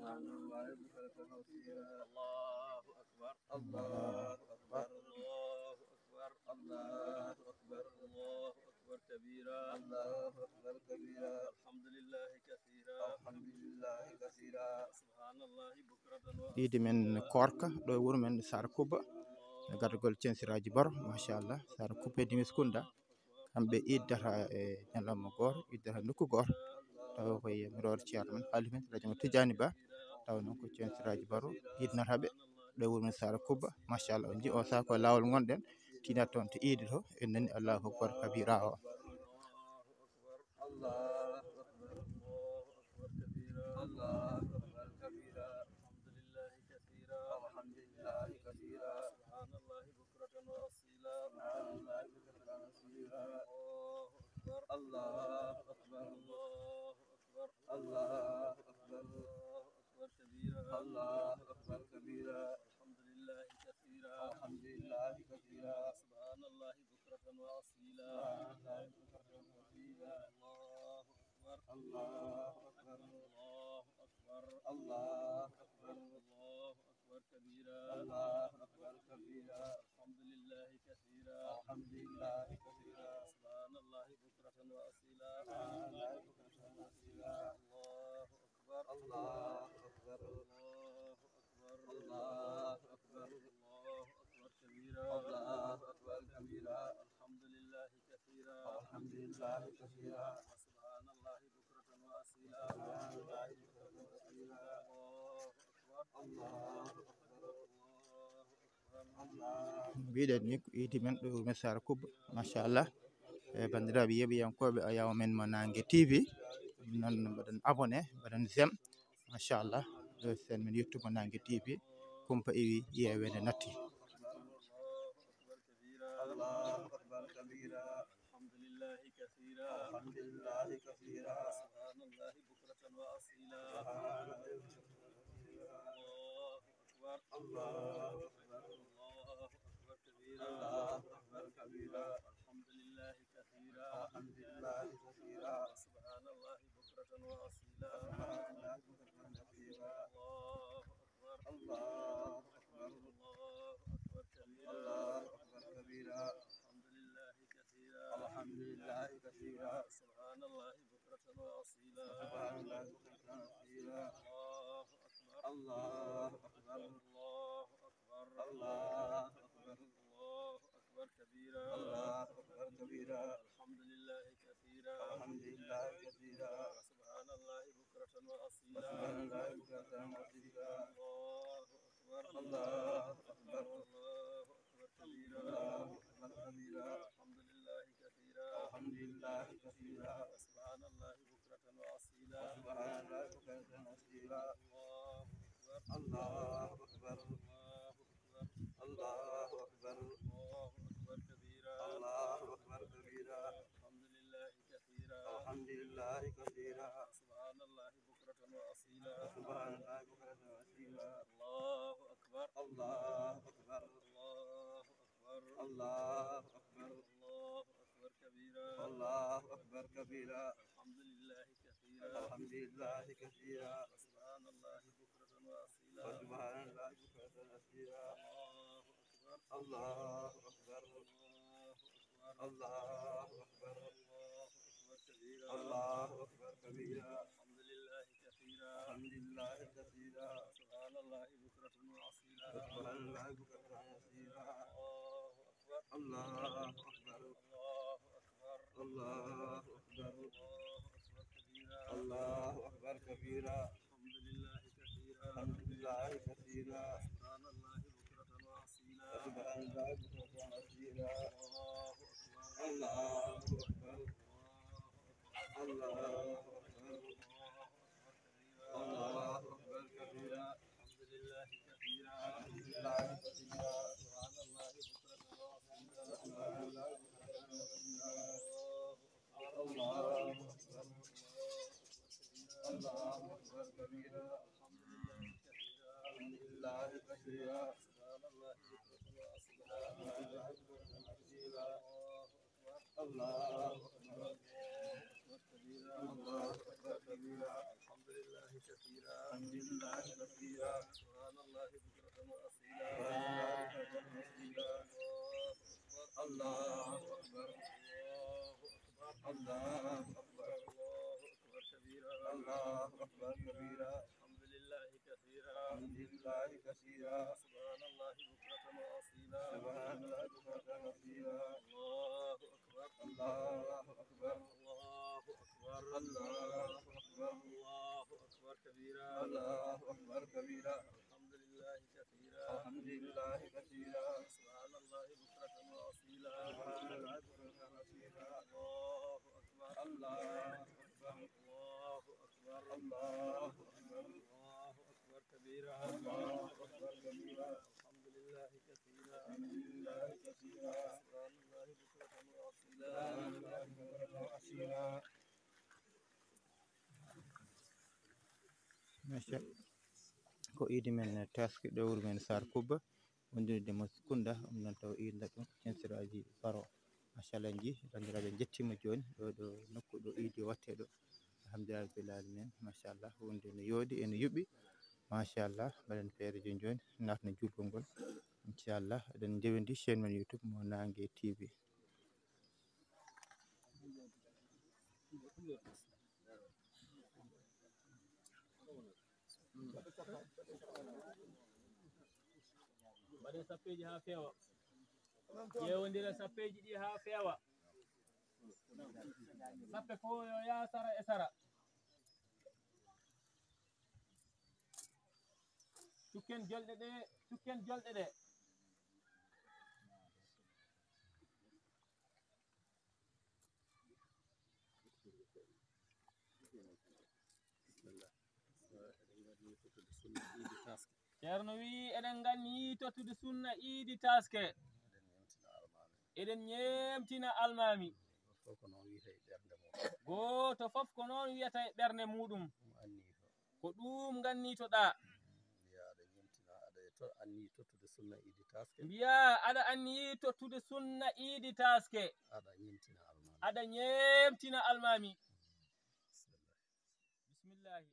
الله بكرة وأصيلا الله أكبر الله أكبر الله أكبر الله أكبر الله أكبر كبيرا الله أكبر كبيرا الحمد لله كثيرا الحمد لله كثيرا سبحان الله بكرة إيدي من كوركا دو وور من سار كوبا غارغول تشنسراجي بار ما شاء الله سار كوبا دي مسكوندا kambe iddata e ñalawma goto iddata nokku goto taw koye miror ceerno men haali men radio Tidiani Ba taw noon ko censiraji baro idnataɓe ɗo wuro men Sara Kubba machallah on ji o saaha ko lawol gonɗen tinat toon to iidi to en nani Allahu akbar kabira o الله أكبر الله أكبر الله أكبر الله أكبر كبيرا الله أكبر كبيرا الحمد لله كثيرا الحمد لله كثيرا سبحان الله بكرة وأصيلا الله أكبر الله أكبر الله أكبر الله أكبر الله أكبر كبيرا الله أكبر كبيرا الحمد لله كثيرا الحمد لله كثيرا سبحان الله بكرة وأصيلا الله بكرة وأصيلا الله أكبر الله أكبر الله أكبر الله أكبر الله أكبر كبيرا الله أكبر كبيرا الحمد لله كثيرا الحمد لله كثيرا سبحان الله بكرة وأصيلا سبحان الله بكرة وأصيلا الله أكبر الله أكبر الله mbiɗen ni ko iidi men ɗo wuro men Sara Kubba machallah e bandiraɓe yeeɓiyankoɓe o yawa men mo Nangue TV non mbaɗen abonné mbaɗen j'aime machallah sen min yettumo Nangue TV kumpa iwi yewede natti الله أكبر كبيرا الحمد لله كثيرا الحمد لله كثيرا سبحان الله بكرة وأصيلا الله أكبر الله أكبر كبيرا الله أكبر كبيرا الحمد لله كثيرا الحمد لله كثيرا سبحان الله بكرة وأصيلا سبحان الله بكرة وأصيلا الله أكبر الله أكبر كبيرا الله أكبر كبيرا الحمد لله كثيرا الحمد لله كثيرا سبحان الله بكرة وأصيلا سبحان الله بكرة وأصيلا الله أكبر الله أكبر الله أكبر الله أكبر كبيرا الله أكبر كبيرا الحمد لله كثيرا الحمد لله كثيرا سبحان الله بكرة وأصيلا سبحان الله بكرة وأصيلا الله أكبر الله أكبر كبيرا الله أكبر كبيرا الحمد لله كثيرا الحمد لله كثيرا سبحان الله بكرة وأصيلا سبحان الله بكرة وأصيلا الله أكبر الله أكبر الله أكبر كبيرا الله أكبر كبيرا الحمد لله كثيرا الحمد لله كثيرا سبحان الله بكرة وأصيلا سبحان الله بكرة وأصيلا الله أكبر الله أكبر الله أكبر الله أكبر الله أكبر كبيرا الله أكبر كبيرا الحمد لله كثيرا الحمد لله كثيرا سبحان الله بكرة وأصيلا سبحان الله بكرة وأصيلا الله أكبر الله أكبر الله أكبر كبيرا الله أكبر كبيرا الحمد لله كثيرا الحمد لله كثيرا سبحان الله بكرة وأصيلا سبحان الله بكرة وأصيلا الله أكبر الله أكبر الله أكبر الله أكبر كبيرا الحمد لله كثيرا الحمد لله كثيرا سبحان الله بكرة وأصيلا سبحان الله بكرة وأصيلا الله أكبر الله أكبر الله أكبر كبيرا الحمد لله كثيرا الحمد لله كثيرا سبحان الله بكرة وأصيلا سبحان الله بكرة وأصيلا الله أكبر الله أكبر كبيرا الحمد لله كثيرا الحمد لله كثيرا سبحان الله بكرة وأصيلا سبحان الله بكرة وأصيلا الله أكبر كبيرا الله أكبر كبيرا الحمد لله كثيرا الحمد لله كثيرا سبحان الله بكرة وأصيلا الله أكبر الله أكبر كبيرا الله أكبر كبيرا الحمد لله كثيرا الحمد لله كثيرا سبحان الله بكرة وأصيلا سبحان الله بكرة وأصيلا الله أكبر الله أكبر الله أكبر الله أكبر الله أكبر كبيرا الله أكبر كبيرا الحمد لله كثيرا الحمد لله كثيرا سبحان الله بكرة وأصيلا سبحان الله بكرة وأصيلا الله أكبر الله أكبر الله أكبر الله أكبر الله أكبر كبيرا الله أكبر كبيرا الحمد لله كثيرا الحمد لله كثيرا سبحان الله بكرة وأصيلا سبحان الله بكرة وأصيلا masha ko idi men taski ɗo wuro men Sar Kubba wondirde mo Kunda ɗum noon taw inda ɗum Censiraji Baro machallah ji bandiraɓe jettima joni ɗo nokku ɗo idi watte ɗo alhamdulillah rabbil alamin machallah wonde no yoodi ene yuɓɓi machallah mbaɗen feere joni natno julgol ngol inchallah eɗen jewindi chaine men YouTube mo Nangue TV. Baɗen sappeji ha feewa ƴewodira sappeji ɗi ha feewa sappe ko yo ya sara e sara cukken jolɗe ɗe Ceerno wi eɗen ganni tottude sunna iidi taske eɗen ñemtina almami goto fof ko noon wiyata e ɓernde muɗum ko ɗum gannitoɗa mbiya aɗa anni tottude sunna iidi taske aɗa ñemtina almami bismillahi